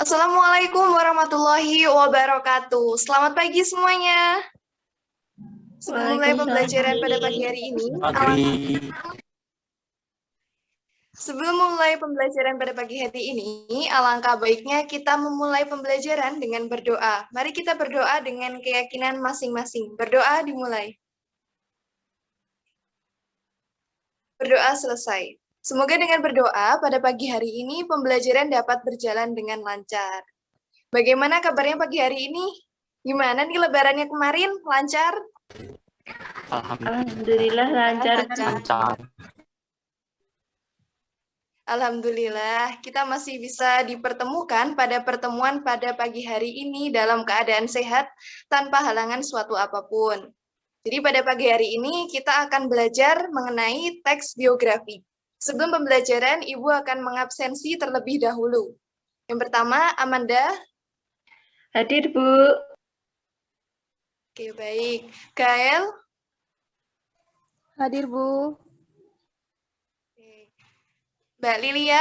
Assalamualaikum warahmatullahi wabarakatuh. Selamat pagi semuanya. Sebelum mulai pembelajaran pada pagi hari ini, alangkah baiknya kita memulai pembelajaran dengan berdoa. Mari kita berdoa dengan keyakinan masing-masing. Berdoa dimulai. Berdoa selesai. Semoga dengan berdoa pada pagi hari ini pembelajaran dapat berjalan dengan lancar. Bagaimana kabarnya pagi hari ini? Gimana nih lebarannya kemarin? Lancar? Alhamdulillah lancar. Alhamdulillah, kita masih bisa dipertemukan pada pertemuan pada pagi hari ini dalam keadaan sehat tanpa halangan suatu apapun. Jadi pada pagi hari ini kita akan belajar mengenai teks biografi. Sebelum pembelajaran, Ibu akan mengabsensi terlebih dahulu. Yang pertama, Amanda. Hadir, Bu. Oke, baik. Gael. Hadir, Bu. Mbak Lilia.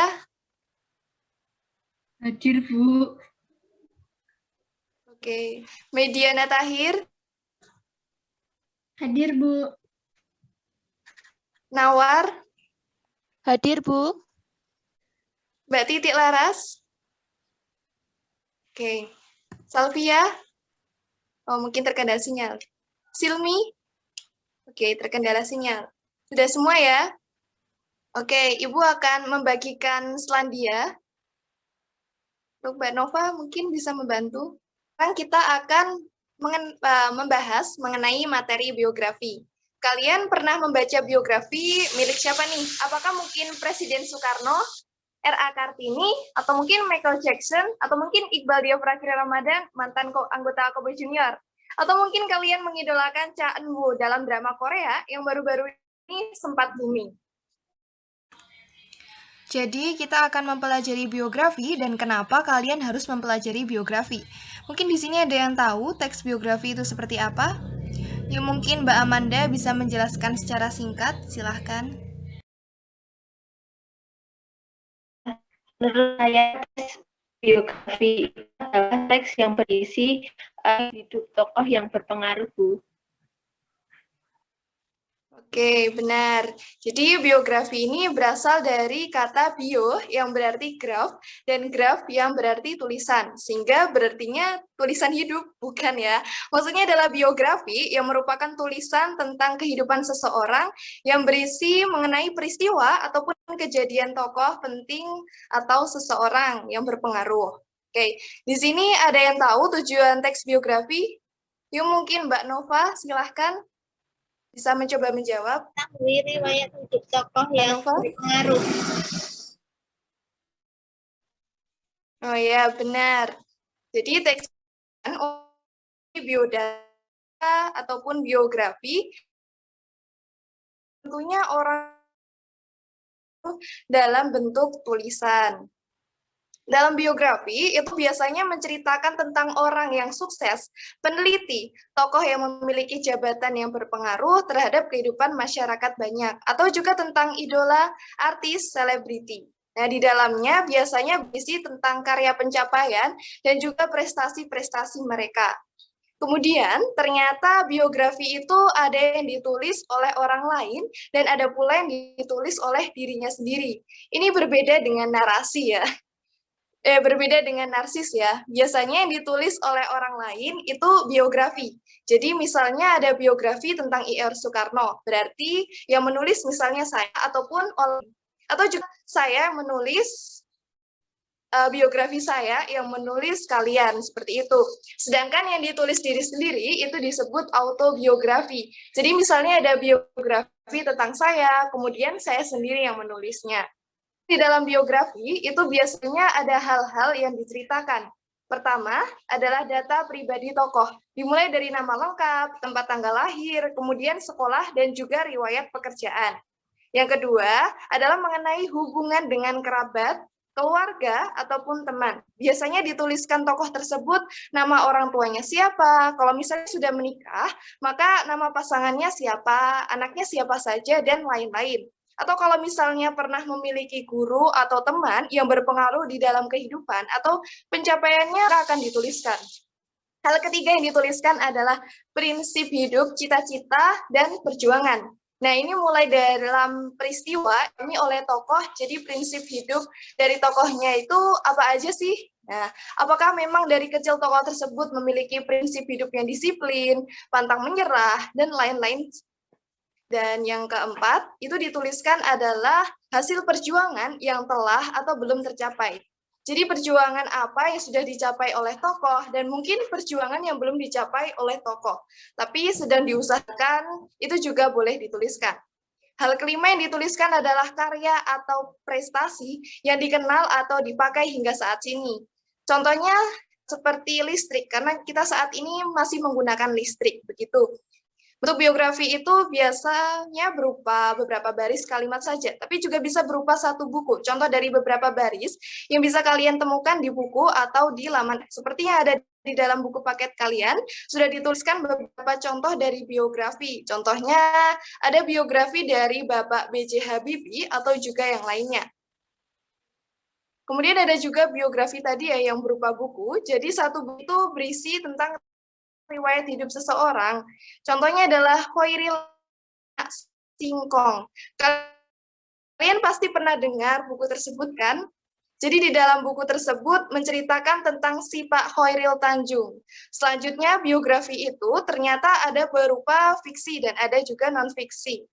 Hadir, Bu. Oke. Mediana Tahir. Hadir, Bu. Nawar. Hadir, Bu. Mbak Titik Laras. Oke. Salvia. Oh, mungkin terkendala sinyal. Silmi. Oke, terkendala sinyal. Sudah semua ya? Oke, Ibu akan membagikan Selandia. Untuk Mbak Nova mungkin bisa membantu. Sekarang kita akan membahas mengenai materi biografi. Kalian pernah membaca biografi milik siapa nih? Apakah mungkin Presiden Soekarno, R.A. Kartini, atau mungkin Michael Jackson, atau mungkin Iqbal Diaprakhir Ramadan, mantan anggota Kobe Junior? Atau mungkin kalian mengidolakan Cha Eun-woo dalam drama Korea yang baru-baru ini sempat booming? Jadi kita akan mempelajari biografi dan kenapa kalian harus mempelajari biografi. Mungkin di sini ada yang tahu teks biografi itu seperti apa? Yuk mungkin Mbak Amanda bisa menjelaskan secara singkat, silahkan. Menurut saya, teks biografi adalah teks yang berisi hidup tokoh yang berpengaruh, Bu. Oke, benar. Jadi biografi ini berasal dari kata bio yang berarti graf dan graf yang berarti tulisan. Sehingga berartinya tulisan hidup, bukan ya? Maksudnya adalah biografi yang merupakan tulisan tentang kehidupan seseorang yang berisi mengenai peristiwa ataupun kejadian tokoh penting atau seseorang yang berpengaruh. Oke, di sini ada yang tahu tujuan teks biografi? Yuk mungkin Mbak Nova, silahkan. Bisa mencoba menjawab. Mengetahui riwayat hidup tokoh yang berpengaruh. Oh ya, benar. Jadi teks biodata ataupun biografi tentunya orang dalam bentuk tulisan. Dalam biografi, itu biasanya menceritakan tentang orang yang sukses, peneliti, tokoh yang memiliki jabatan yang berpengaruh terhadap kehidupan masyarakat banyak, atau juga tentang idola, artis, selebriti. Nah, di dalamnya biasanya berisi tentang karya pencapaian dan juga prestasi-prestasi mereka. Kemudian, ternyata biografi itu ada yang ditulis oleh orang lain dan ada pula yang ditulis oleh dirinya sendiri. Ini berbeda dengan narasi ya. Berbeda dengan narsis ya. Biasanya yang ditulis oleh orang lain itu biografi. Jadi misalnya ada biografi tentang I.R. Soekarno, berarti yang menulis misalnya saya ataupun atau juga saya menulis biografi saya yang menulis kalian seperti itu. Sedangkan yang ditulis diri sendiri itu disebut autobiografi. Jadi misalnya ada biografi tentang saya, kemudian saya sendiri yang menulisnya. Di dalam biografi itu biasanya ada hal-hal yang diceritakan. Pertama adalah data pribadi tokoh, dimulai dari nama lengkap, tempat tanggal lahir, kemudian sekolah, dan juga riwayat pekerjaan. Yang kedua adalah mengenai hubungan dengan kerabat, keluarga, ataupun teman. Biasanya dituliskan tokoh tersebut, nama orang tuanya siapa, kalau misalnya sudah menikah, maka nama pasangannya siapa, anaknya siapa saja, dan lain-lain. Atau kalau misalnya pernah memiliki guru atau teman yang berpengaruh di dalam kehidupan atau pencapaiannya akan dituliskan. Hal ketiga yang dituliskan adalah prinsip hidup, cita-cita, dan perjuangan. Nah, ini mulai dalam peristiwa, ini oleh tokoh, jadi prinsip hidup dari tokohnya itu apa aja sih? Nah, apakah memang dari kecil tokoh tersebut memiliki prinsip hidup yang disiplin, pantang menyerah, dan lain-lain? Dan yang keempat, itu dituliskan adalah hasil perjuangan yang telah atau belum tercapai. Jadi perjuangan apa yang sudah dicapai oleh tokoh dan mungkin perjuangan yang belum dicapai oleh tokoh, tapi sedang diusahakan, itu juga boleh dituliskan. Hal kelima yang dituliskan adalah karya atau prestasi yang dikenal atau dipakai hingga saat ini. Contohnya seperti listrik, karena kita saat ini masih menggunakan listrik, begitu. Untuk biografi itu biasanya berupa beberapa baris kalimat saja, tapi juga bisa berupa satu buku. Contoh dari beberapa baris yang bisa kalian temukan di buku atau di laman. Seperti yang ada di dalam buku paket kalian, sudah dituliskan beberapa contoh dari biografi. Contohnya ada biografi dari Bapak B.J. Habibie atau juga yang lainnya. Kemudian ada juga biografi tadi ya yang berupa buku. Jadi satu buku itu berisi tentang riwayat hidup seseorang. Contohnya adalah Khairil Singkong. Kalian pasti pernah dengar buku tersebut kan? Jadi di dalam buku tersebut menceritakan tentang si Pak Khairil Tanjung. Selanjutnya biografi itu ternyata ada berupa fiksi dan ada juga non-fiksi.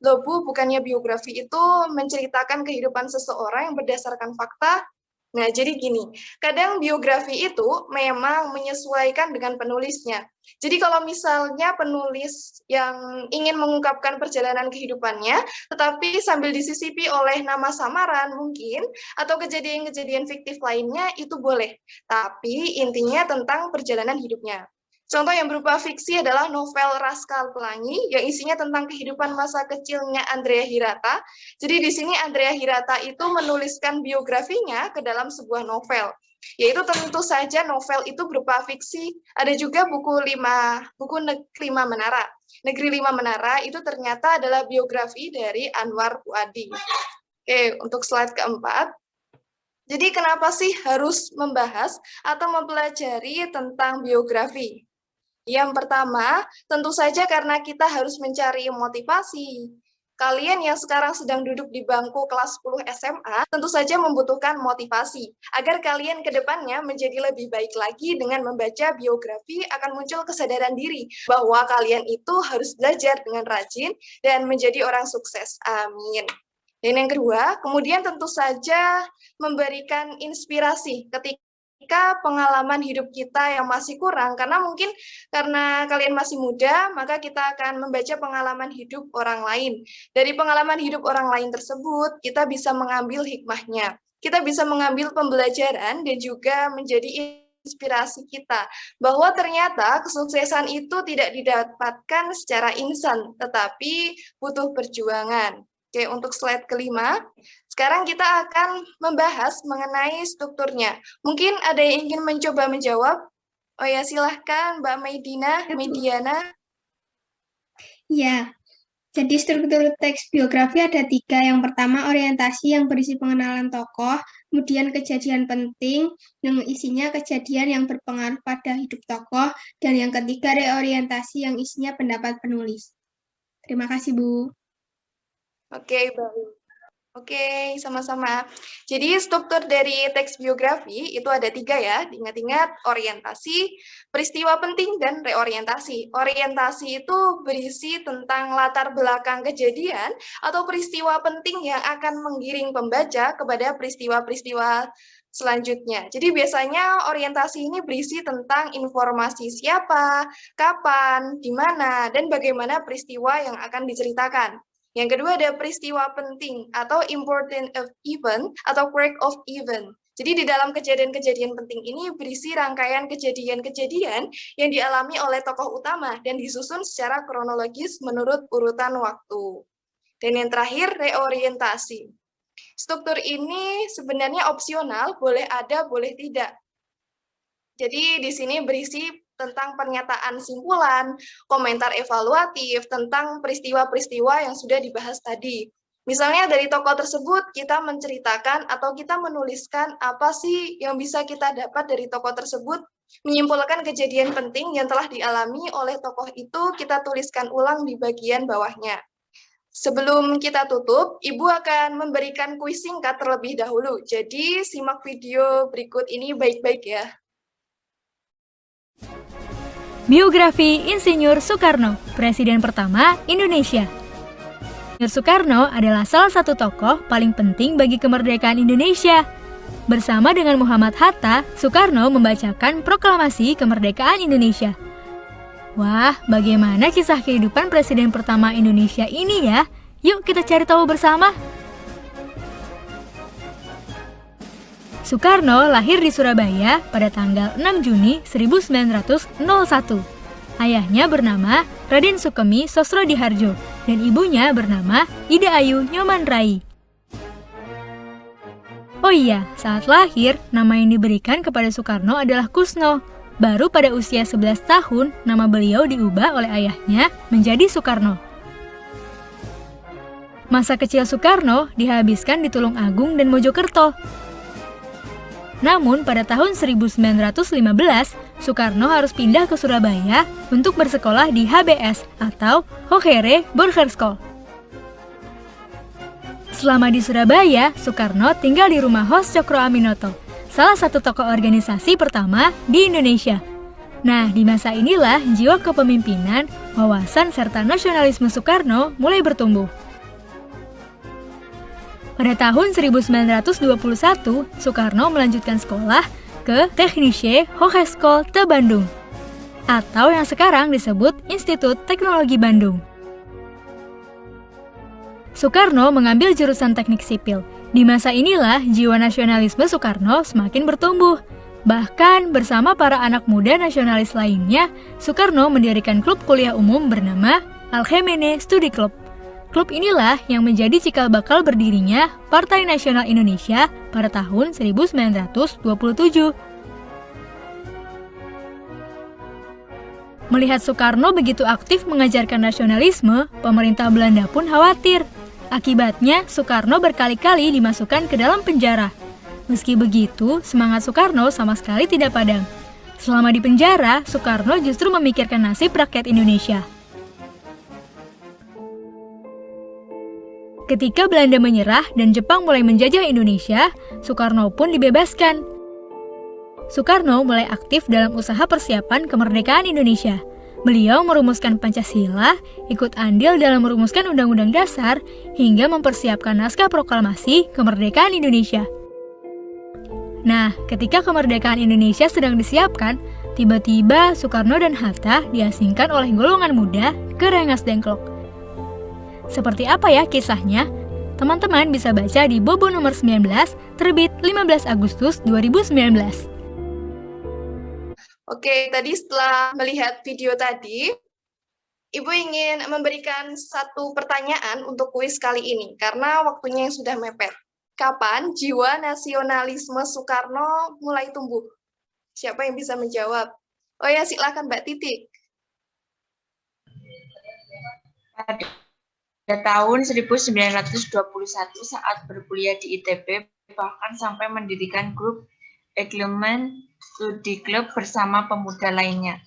Loh Bu, bukannya biografi itu menceritakan kehidupan seseorang yang berdasarkan fakta? Nah, jadi gini, kadang biografi itu memang menyesuaikan dengan penulisnya. Jadi kalau misalnya penulis yang ingin mengungkapkan perjalanan kehidupannya, tetapi sambil disisipi oleh nama samaran mungkin, atau kejadian-kejadian fiktif lainnya, itu boleh. Tapi intinya tentang perjalanan hidupnya. Contoh yang berupa fiksi adalah novel Raskal Pelangi yang isinya tentang kehidupan masa kecilnya Andrea Hirata. Jadi di sini Andrea Hirata itu menuliskan biografinya ke dalam sebuah novel. Yaitu tentu saja novel itu berupa fiksi. Ada juga buku Negeri Lima Menara. Negeri Lima Menara itu ternyata adalah biografi dari Anwar Fuadi. Oke, untuk slide keempat. Jadi kenapa sih harus membahas atau mempelajari tentang biografi? Yang pertama, tentu saja karena kita harus mencari motivasi. Kalian yang sekarang sedang duduk di bangku kelas 10 SMA, tentu saja membutuhkan motivasi. Agar kalian ke depannya menjadi lebih baik lagi dengan membaca biografi akan muncul kesadaran diri bahwa kalian itu harus belajar dengan rajin dan menjadi orang sukses. Amin. Dan yang kedua, kemudian tentu saja memberikan inspirasi ketika pengalaman hidup kita yang masih kurang, karena mungkin karena kalian masih muda, maka kita akan membaca pengalaman hidup orang lain. Dari pengalaman hidup orang lain tersebut, kita bisa mengambil hikmahnya. Kita bisa mengambil pembelajaran dan juga menjadi inspirasi kita, bahwa ternyata kesuksesan itu tidak didapatkan secara instan, tetapi butuh perjuangan. Oke, untuk slide kelima, sekarang kita akan membahas mengenai strukturnya. Mungkin ada yang ingin mencoba menjawab? Oh ya, silahkan Mbak Mediana. Ya, jadi struktur teks biografi ada 3. Yang pertama, orientasi yang berisi pengenalan tokoh, kemudian kejadian penting, yang isinya kejadian yang berpengaruh pada hidup tokoh, dan yang ketiga, reorientasi yang isinya pendapat penulis. Terima kasih, Bu. Oke, baik. Oke, sama-sama. Jadi struktur dari teks biografi itu ada 3 ya, ingat-ingat orientasi, peristiwa penting, dan reorientasi. Orientasi itu berisi tentang latar belakang kejadian atau peristiwa penting yang akan menggiring pembaca kepada peristiwa-peristiwa selanjutnya. Jadi biasanya orientasi ini berisi tentang informasi siapa, kapan, di mana, dan bagaimana peristiwa yang akan diceritakan. Yang kedua ada peristiwa penting atau important of event atau quirk of event. Jadi di dalam kejadian-kejadian penting ini berisi rangkaian kejadian-kejadian yang dialami oleh tokoh utama dan disusun secara kronologis menurut urutan waktu. Dan yang terakhir, reorientasi. Struktur ini sebenarnya opsional, boleh ada, boleh tidak. Jadi di sini berisi tentang pernyataan simpulan, komentar evaluatif, tentang peristiwa-peristiwa yang sudah dibahas tadi. Misalnya dari tokoh tersebut kita menceritakan atau kita menuliskan apa sih yang bisa kita dapat dari tokoh tersebut, menyimpulkan kejadian penting yang telah dialami oleh tokoh itu kita tuliskan ulang di bagian bawahnya. Sebelum kita tutup, Ibu akan memberikan kuis singkat terlebih dahulu. Jadi simak video berikut ini baik-baik ya. Biografi Insinyur Soekarno, Presiden pertama Indonesia. Insinyur Soekarno adalah salah satu tokoh paling penting bagi kemerdekaan Indonesia. Bersama dengan Muhammad Hatta, Soekarno membacakan proklamasi kemerdekaan Indonesia. Wah, bagaimana kisah kehidupan Presiden pertama Indonesia ini ya? Yuk kita cari tahu bersama. Soekarno lahir di Surabaya pada tanggal 6 Juni 1901. Ayahnya bernama Raden Sukemi Sosrodihardjo dan ibunya bernama Ida Ayu Nyoman Rai. Oh iya, saat lahir, nama yang diberikan kepada Soekarno adalah Kusno. Baru pada usia 11 tahun, nama beliau diubah oleh ayahnya menjadi Soekarno. Masa kecil Soekarno dihabiskan di Tulung Agung dan Mojokerto. Namun pada tahun 1915, Soekarno harus pindah ke Surabaya untuk bersekolah di HBS atau Hokere Borgerskole. Selama di Surabaya, Soekarno tinggal di rumah Hos Cokro Aminoto, salah satu tokoh organisasi pertama di Indonesia. Nah, di masa inilah jiwa kepemimpinan, wawasan serta nasionalisme Soekarno mulai bertumbuh. Pada tahun 1921, Soekarno melanjutkan sekolah ke Technische Hogeschool te Bandung, atau yang sekarang disebut Institut Teknologi Bandung. Soekarno mengambil jurusan teknik sipil. Di masa inilah jiwa nasionalisme Soekarno semakin bertumbuh. Bahkan bersama para anak muda nasionalis lainnya, Soekarno mendirikan klub kuliah umum bernama Algemene Studi Club. Klub inilah yang menjadi cikal bakal berdirinya Partai Nasional Indonesia pada tahun 1927. Melihat Soekarno begitu aktif mengajarkan nasionalisme, pemerintah Belanda pun khawatir. Akibatnya, Soekarno berkali-kali dimasukkan ke dalam penjara. Meski begitu, semangat Soekarno sama sekali tidak padam. Selama di penjara, Soekarno justru memikirkan nasib rakyat Indonesia. Ketika Belanda menyerah dan Jepang mulai menjajah Indonesia, Soekarno pun dibebaskan. Soekarno mulai aktif dalam usaha persiapan kemerdekaan Indonesia. Beliau merumuskan Pancasila, ikut andil dalam merumuskan Undang-Undang Dasar, hingga mempersiapkan naskah proklamasi kemerdekaan Indonesia. Nah, ketika kemerdekaan Indonesia sedang disiapkan, tiba-tiba Soekarno dan Hatta diasingkan oleh golongan muda ke Rengas Dengklok. Seperti apa ya kisahnya? Teman-teman bisa baca di Bobo nomor 19, terbit 15 Agustus 2019. Oke, tadi setelah melihat video tadi, Ibu ingin memberikan satu pertanyaan untuk kuis kali ini, karena waktunya yang sudah mepet. Kapan jiwa nasionalisme Soekarno mulai tumbuh? Siapa yang bisa menjawab? Oh ya, silakan Mbak Titik. Pada tahun 1921 saat berkuliah di ITB, bahkan sampai mendirikan grup Eklemen Studi Club bersama pemuda lainnya.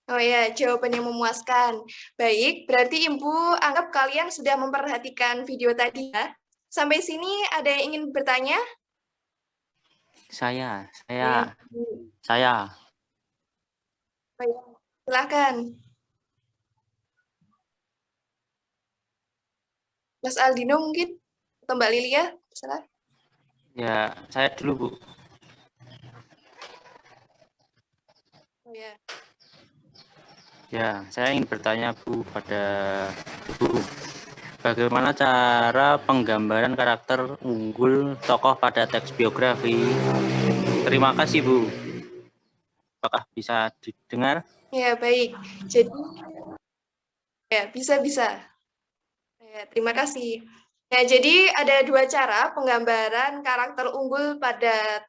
Oh ya, jawaban yang memuaskan. Baik, berarti Ibu anggap kalian sudah memperhatikan video tadi ya. Sampai sini ada yang ingin bertanya? Saya. Silakan. Mas Aldino mungkin? Atau Mbak Lilia? Salah. Ya, saya dulu, Bu. Oh ya. Ya, saya ingin bertanya, Bu, pada Ibu. Bagaimana cara penggambaran karakter unggul tokoh pada teks biografi? Terima kasih, Bu. Apakah bisa didengar? Ya, baik. Jadi, ya, bisa. Ya, terima kasih. Ya, jadi ada dua cara penggambaran karakter unggul pada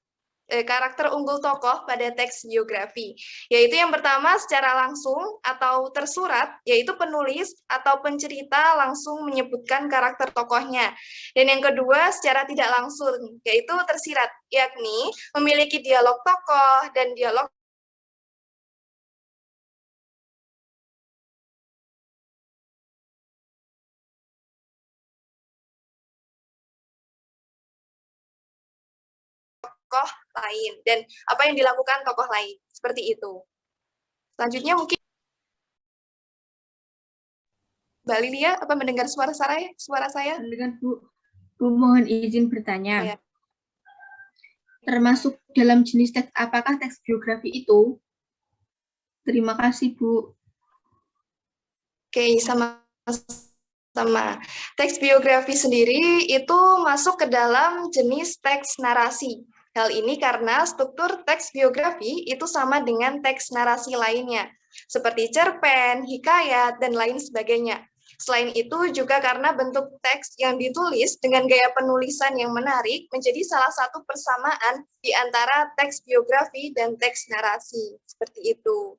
karakter unggul tokoh pada teks biografi, yaitu yang pertama secara langsung atau tersurat, yaitu penulis atau pencerita langsung menyebutkan karakter tokohnya. Dan yang kedua secara tidak langsung, yaitu tersirat, yakni memiliki dialog tokoh dan dialog tokoh lain dan apa yang dilakukan tokoh lain, seperti itu. Selanjutnya mungkin Mbak Lilia, apa mendengar suara saya? Mendengar, Bu. Bu, mohon izin bertanya. Oh, ya. Termasuk dalam jenis teks, apakah teks biografi itu? Terima kasih, Bu. Oke, sama-sama. Teks biografi sendiri itu masuk ke dalam jenis teks narasi. Hal ini karena struktur teks biografi itu sama dengan teks narasi lainnya, seperti cerpen, hikayat, dan lain sebagainya. Selain itu juga karena bentuk teks yang ditulis dengan gaya penulisan yang menarik menjadi salah satu persamaan di antara teks biografi dan teks narasi. Seperti itu.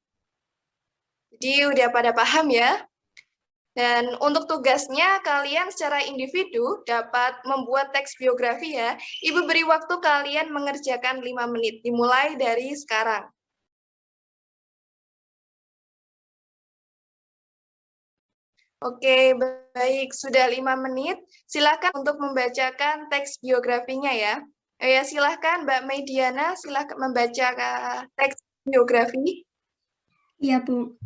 Jadi udah pada paham ya? Dan untuk tugasnya kalian secara individu dapat membuat teks biografi ya. Ibu beri waktu kalian mengerjakan 5 menit, dimulai dari sekarang. Oke, baik. Sudah 5 menit. Silakan untuk membacakan teks biografinya ya. Ya, silakan Mbak Mediana, silakan membaca teks biografi. Iya, Bu.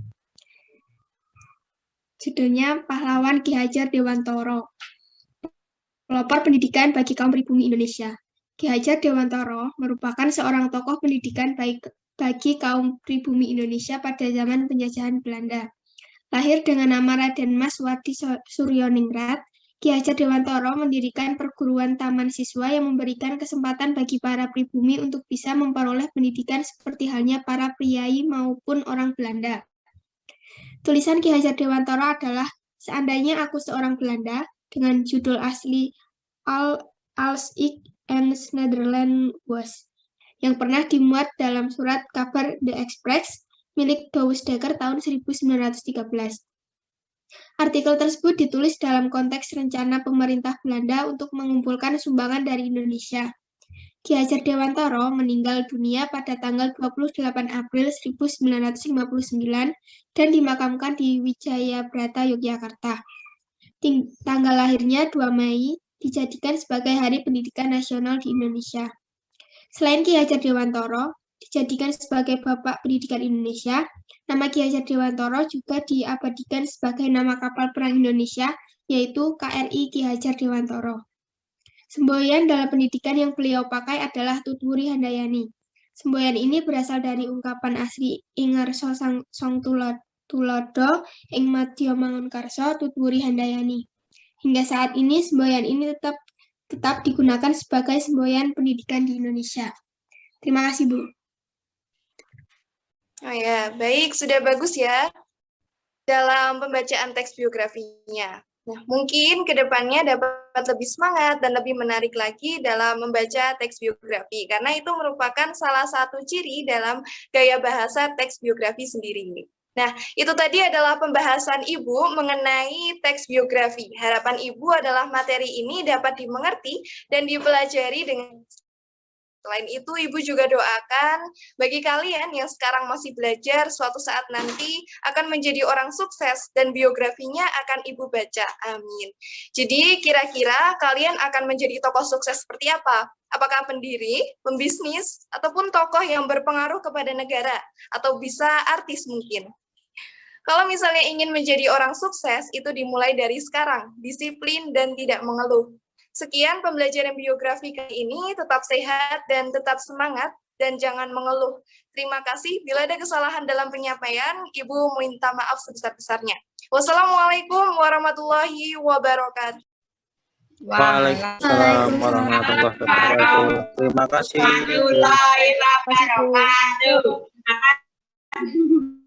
Judulnya Pahlawan Ki Hajar Dewantoro. Pelopor pendidikan bagi kaum pribumi Indonesia. Ki Hajar Dewantoro merupakan seorang tokoh pendidikan bagi kaum pribumi Indonesia pada zaman penjajahan Belanda. Lahir dengan nama Raden Mas Wardi Suryoningrat, Ki Hajar Dewantoro mendirikan perguruan taman siswa yang memberikan kesempatan bagi para pribumi untuk bisa memperoleh pendidikan seperti halnya para priai maupun orang Belanda. Tulisan Ki Hajar Dewantoro adalah Seandainya Aku Seorang Belanda, dengan judul asli Als ik en Nederland was, yang pernah dimuat dalam surat kabar The Express milik Douwes Dekker tahun 1913. Artikel tersebut ditulis dalam konteks rencana pemerintah Belanda untuk mengumpulkan sumbangan dari Indonesia. Ki Hajar Dewantoro meninggal dunia pada tanggal 28 April 1959 dan dimakamkan di Wijayabrata, Yogyakarta. Tanggal lahirnya 2 Mei dijadikan sebagai Hari Pendidikan Nasional di Indonesia. Selain Ki Hajar Dewantoro dijadikan sebagai Bapak Pendidikan Indonesia, nama Ki Hajar Dewantoro juga diabadikan sebagai nama kapal perang Indonesia, yaitu KRI Ki Hajar Dewantoro. Semboyan dalam pendidikan yang beliau pakai adalah Tutwuri Handayani. Semboyan ini berasal dari ungkapan asli Ingarso Song Tulodo ing Madya Mangunkarso Tutwuri Handayani. Hingga saat ini semboyan ini tetap digunakan sebagai semboyan pendidikan di Indonesia. Terima kasih, Bu. Oh ya, baik, sudah bagus ya dalam pembacaan teks biografinya. Nah, mungkin ke depannya dapat lebih semangat dan lebih menarik lagi dalam membaca teks biografi, karena itu merupakan salah satu ciri dalam gaya bahasa teks biografi sendiri. Nah, itu tadi adalah pembahasan Ibu mengenai teks biografi. Harapan Ibu adalah materi ini dapat dimengerti dan dipelajari dengan selain itu, Ibu juga doakan bagi kalian yang sekarang masih belajar, suatu saat nanti akan menjadi orang sukses dan biografinya akan Ibu baca. Amin. Jadi, kira-kira kalian akan menjadi tokoh sukses seperti apa? Apakah pendiri, pembisnis, ataupun tokoh yang berpengaruh kepada negara? Atau bisa artis mungkin? Kalau misalnya ingin menjadi orang sukses, itu dimulai dari sekarang, disiplin dan tidak mengeluh. Sekian pembelajaran biografi kali ini, tetap sehat dan tetap semangat, dan jangan mengeluh. Terima kasih, bila ada kesalahan dalam penyampaian, Ibu minta maaf sebesar-besarnya. Wassalamualaikum warahmatullahi wabarakatuh. Waalaikumsalam warahmatullahi wabarakatuh. Terima kasih. Warahmatullahi wabarakatuh.